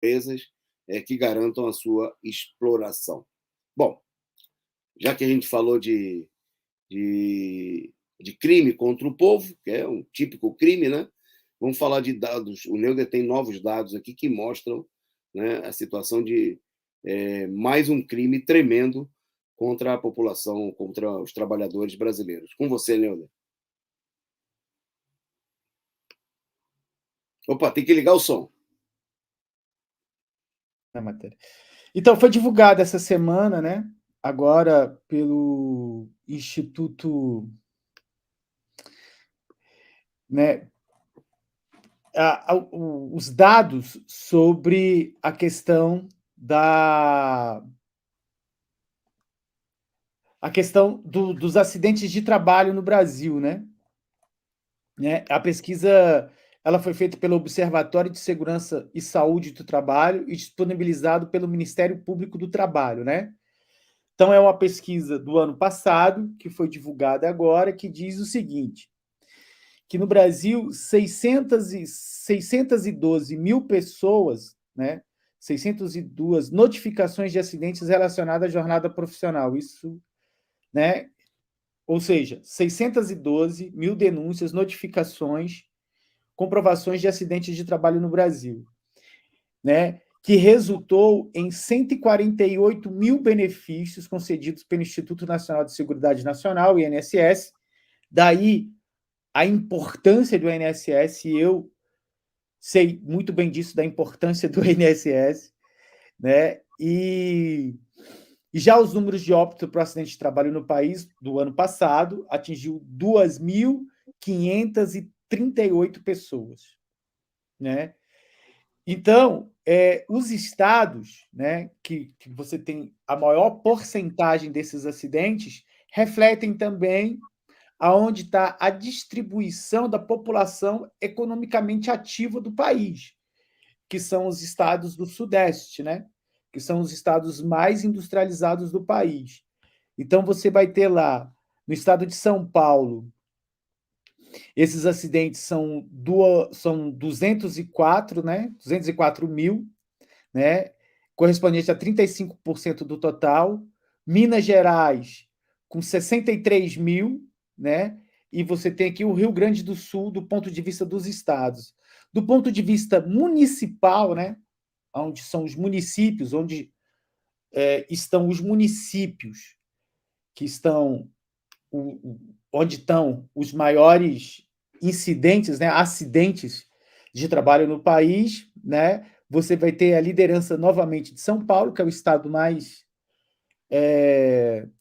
empresas que garantam a sua exploração. Bom, já que a gente falou de crime contra o povo, que é um típico crime, né? Vamos falar de dados. O Neuder tem novos dados aqui que mostram, né, a situação de mais um crime tremendo contra a população, contra os trabalhadores brasileiros. Com você, Neuder. Opa, tem que ligar o som. Na matéria. Então, foi divulgado essa semana, né? Agora pelo Instituto, né? Os dados sobre a questão dos acidentes de trabalho no Brasil, né? A pesquisa ela foi feita pelo Observatório de Segurança e Saúde do Trabalho e disponibilizado pelo Ministério Público do Trabalho, né? Então, é uma pesquisa do ano passado, que foi divulgada agora, que diz o seguinte, que no Brasil, 612 mil pessoas, né? 602 notificações de acidentes relacionadas à jornada profissional. Isso, né? Ou seja, 612 mil denúncias, notificações, comprovações de acidentes de trabalho no Brasil, né? Que resultou em 148 mil benefícios concedidos pelo Instituto Nacional de Seguridade Nacional, INSS. Daí a importância do INSS, e eu sei muito bem disso, da importância do INSS, né? E já os números de óbito por acidente de trabalho no país do ano passado atingiu 2.538 pessoas, né? Então, os estados, né, que você tem a maior porcentagem desses acidentes, refletem também aonde está a distribuição da população economicamente ativa do país, que são os estados do Sudeste, né? Que são os estados mais industrializados do país. Então, você vai ter lá, no estado de São Paulo, esses acidentes são 204, né? 204 mil, né? Correspondente a 35% do total. Minas Gerais, com 63 mil, né? E você tem aqui o Rio Grande do Sul, do ponto de vista dos estados. Do ponto de vista municipal, né? Onde são os municípios, onde estão os municípios que estão onde estão os maiores incidentes, né, acidentes de trabalho no país, né? Você vai ter a liderança novamente de São Paulo, que é o estado mais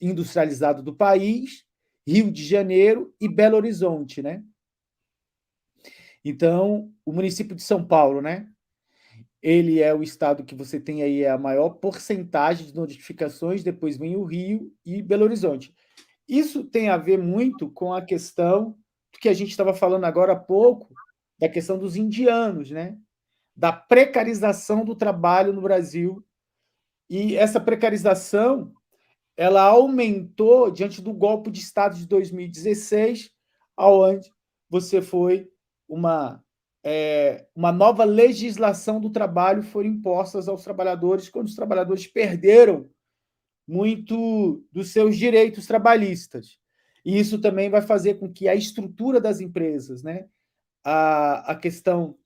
industrializado do país, Rio de Janeiro e Belo Horizonte, né? Então, o município de São Paulo, né? Ele é o estado que você tem aí a maior porcentagem de notificações, depois vem o Rio e Belo Horizonte. Isso tem a ver muito com a questão que a gente estava falando agora há pouco, da questão dos indianos, né? Da precarização do trabalho no Brasil. E essa precarização ela aumentou diante do golpe de Estado de 2016, aonde você foi uma nova legislação do trabalho foram impostas aos trabalhadores, quando os trabalhadores perderam muito dos seus direitos trabalhistas. E isso também vai fazer com que a estrutura das empresas, né, a questão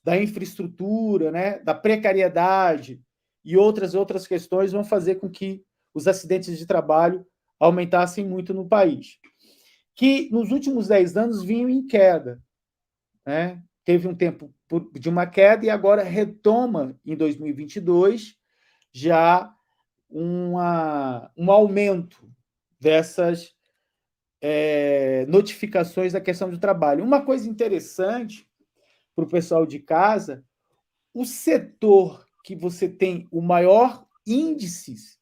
da infraestrutura, né, da precariedade e outras questões vão fazer com que os acidentes de trabalho aumentassem muito no país. Que nos últimos 10 anos vinham em queda, né? Teve um tempo de uma queda e agora retoma em 2022 já um aumento dessas notificações da questão do trabalho. Uma coisa interessante para o pessoal de casa, o setor que você tem o maior índice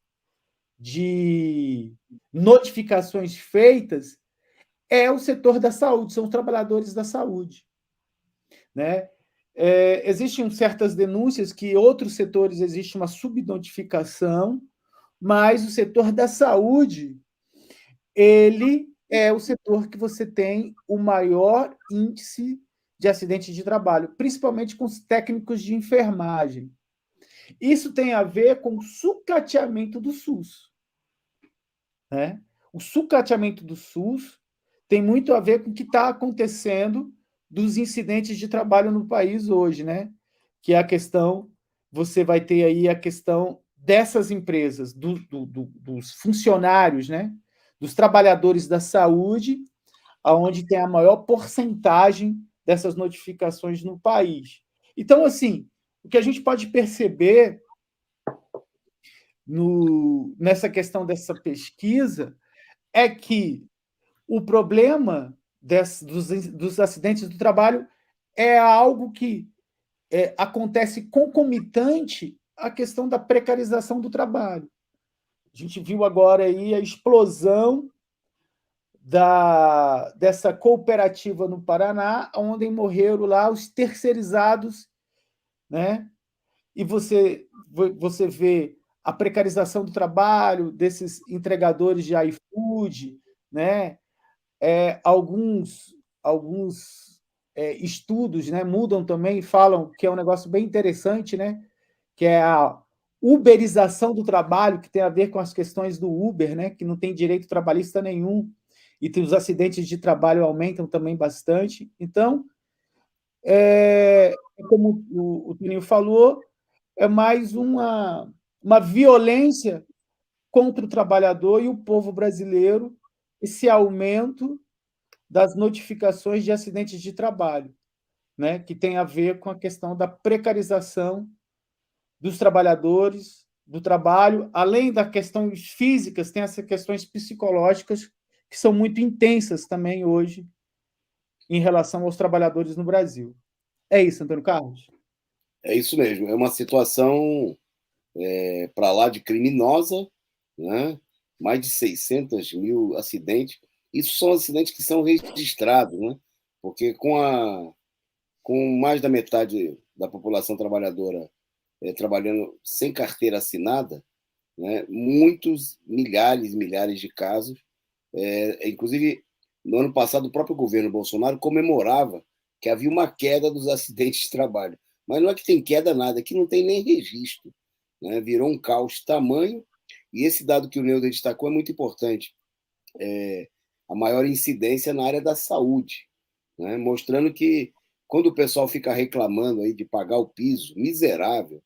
de notificações feitas é o setor da saúde, são os trabalhadores da saúde, né? Existem certas denúncias que outros setores existe uma subnotificação, mas o setor da saúde ele é o setor que você tem o maior índice de acidentes de trabalho, principalmente com os técnicos de enfermagem. Isso tem a ver com o sucateamento do SUS, né? O sucateamento do SUS tem muito a ver com o que está acontecendo dos incidentes de trabalho no país hoje, né? Que é a questão, você vai ter aí a questão dessas empresas, dos funcionários, né? Dos trabalhadores da saúde, aonde tem a maior porcentagem dessas notificações no país. Então, assim, o que a gente pode perceber nessa questão dessa pesquisa é que o problema dos acidentes do trabalho é algo que acontece concomitante à questão da precarização do trabalho. A gente viu agora aí a explosão dessa cooperativa no Paraná, onde morreram lá os terceirizados, né? E você vê a precarização do trabalho desses entregadores de iFood, né? Alguns estudos, né, mudam também, falam que é um negócio bem interessante, né? Que é a uberização do trabalho, que tem a ver com as questões do Uber, né? Que não tem direito trabalhista nenhum, e os acidentes de trabalho aumentam também bastante. Então, como o Toninho falou, é mais uma violência contra o trabalhador e o povo brasileiro, esse aumento das notificações de acidentes de trabalho, né, que tem a ver com a questão da precarização dos trabalhadores, do trabalho, além das questões físicas, tem essas questões psicológicas que são muito intensas também hoje em relação aos trabalhadores no Brasil. É isso, Antônio Carlos? É isso mesmo, é uma situação para lá de criminosa, né? Mais de 600 mil acidentes. Isso são acidentes que são registrados, né? Porque com mais da metade da população trabalhadora trabalhando sem carteira assinada, né? Muitos, milhares de casos. Inclusive, no ano passado, o próprio governo Bolsonaro comemorava que havia uma queda dos acidentes de trabalho. Mas não é que tem queda nada, é que não tem nem registro. Né? Virou um caos tamanho, e esse dado que o Neuder destacou é muito importante. A maior incidência na área da saúde, né? Mostrando que quando o pessoal fica reclamando aí de pagar o piso miserável,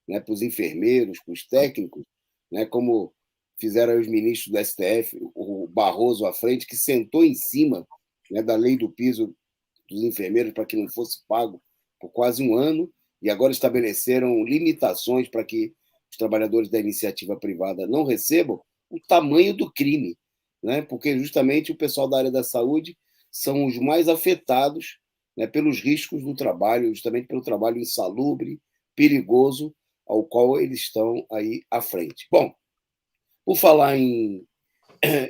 né, para os enfermeiros, para os técnicos, né, como fizeram os ministros do STF, o Barroso à frente, que sentou em cima, né, da lei do piso dos enfermeiros para que não fosse pago por quase um ano, e agora estabeleceram limitações para que os trabalhadores da iniciativa privada não recebam, o tamanho do crime, né? Porque justamente o pessoal da área da saúde são os mais afetados, né, pelos riscos do trabalho, justamente pelo trabalho insalubre, perigoso, ao qual eles estão aí à frente. Bom, por falar em